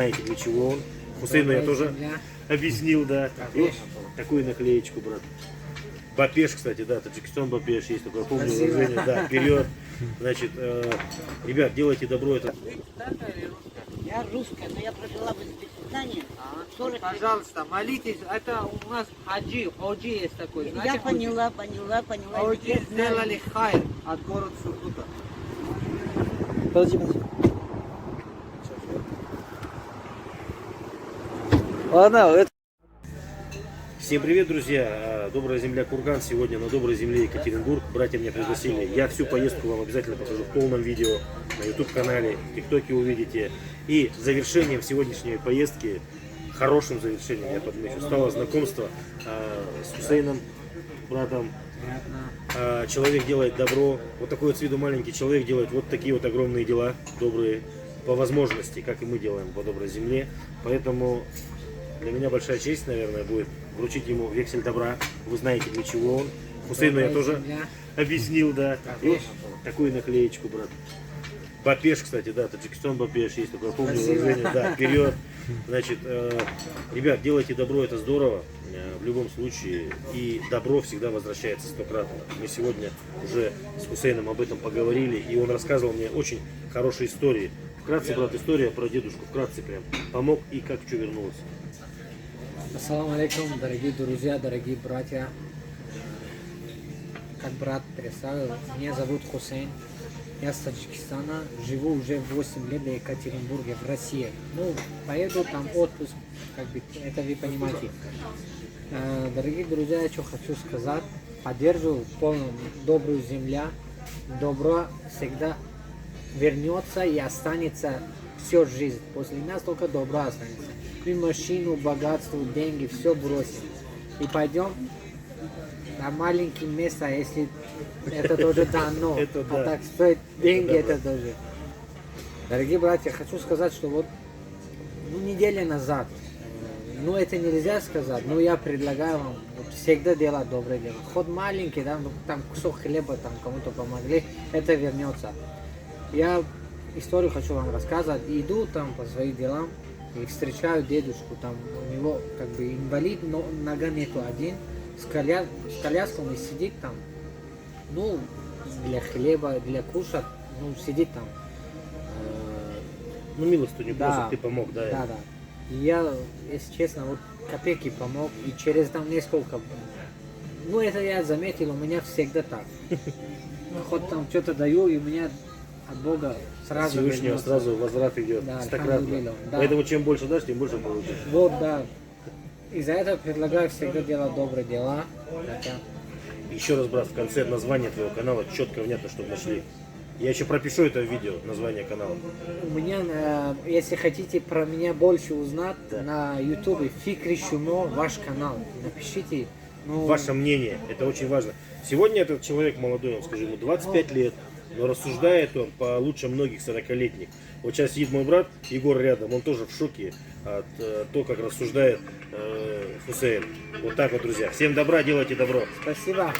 Знаете, для чего он? Хусейну я тоже объяснил, да. И вот такую наклеечку, брат. Бапеш, кстати, да, Таджикистан Бапеш, есть такое помню выражение, да, вперед. Значит, ребят, делайте добро, это... Я русская, но я прожила в Узбекистане 40 лет. Пожалуйста, молитесь, это у нас хаджи есть такой. Знаете, Я поняла. Хаджи сделали хайр от города Сургута. Подожди. Ладно, это... Всем привет, друзья! Добрая земля Курган, сегодня на доброй земле Екатеринбург. Братья меня пригласили. Я всю поездку вам обязательно покажу в полном видео на YouTube-канале, в ТикТоке увидите. И завершением сегодняшней поездки, хорошим завершением, я подмечу, стало знакомство с Хусейном, братом. Человек делает добро. Вот такой вот с виду маленький человек делает вот такие вот огромные дела, добрые, по возможности, как и мы делаем по доброй земле. Поэтому для меня большая честь, наверное, будет вручить ему вексель добра. Вы знаете, для чего он. Хусейну я тоже объяснил, да. И вот такую наклеечку, брат. Бапеш, кстати, да, Таджикистан Бапеш, есть такое помню выражение, да, вперед. Значит, ребят, делайте добро, это здорово, в любом случае, и добро всегда возвращается стократно. Мы сегодня уже с Хусейном об этом поговорили, и он рассказывал мне очень хорошие истории. Вкратце, брат, история про дедушку, вкратце прям, помог и как что вернулось. Ассаламу алейкум, дорогие друзья, дорогие братья. Как брат представил, меня зовут Хусейн. Я с Таджикистана, живу уже 8 лет в Екатеринбурге, в России. Ну, поеду там отпуск, как бы, это вы понимаете. Дорогие друзья, я что хочу сказать. Поддерживаю полную добрую земля. Добро всегда вернется и останется всю жизнь. После нас только добро останется. Мы машину, богатство, деньги, все бросим. И пойдем на маленькое место, если это тоже дано. А так стоит деньги, это тоже. Дорогие братья, хочу сказать, что вот неделю назад, ну это нельзя сказать, но я предлагаю вам вот, всегда делать доброе дело. Хоть маленький, да, ну, там кусок хлеба, там кому-то помогли, это вернется. Я историю хочу вам рассказать. Иду там по своим делам и встречаю дедушку, там у него как бы инвалид, но нога нету один, с коляской он сидит там, ну, для хлеба, для кушать, ну, сидит там. Ну, милостыню Да, просит, ты помог, да? Да. И я, если честно, вот копейки помог, и через там несколько, ну, это я заметил, у меня всегда так. Хоть там что-то даю, и у меня от Бога сразу Всевышнего вернется. сразу возврат идет, Да, стократно. альхамдулилля, да. Поэтому чем больше дашь, тем больше получишь. Вот, да. Из-за этого предлагаю всегда делать добрые дела. Хотя... Еще раз, брат, в конце название твоего канала четко, внятно, чтобы нашли. Я еще пропишу это в видео, название канала. У меня, если хотите про меня больше узнать, Да. на YouTube Фикри Шумо, ваш канал. Напишите. Ну, Ваше мнение, это очень важно. Сегодня этот человек молодой, он, скажи, ему 25 лет, но рассуждает он получше многих 40-летних. Вот сейчас сидит мой брат, Егор рядом, он тоже в шоке от того, как рассуждает Хусейн. Вот так вот, друзья. Всем добра, делайте добро. спасибо.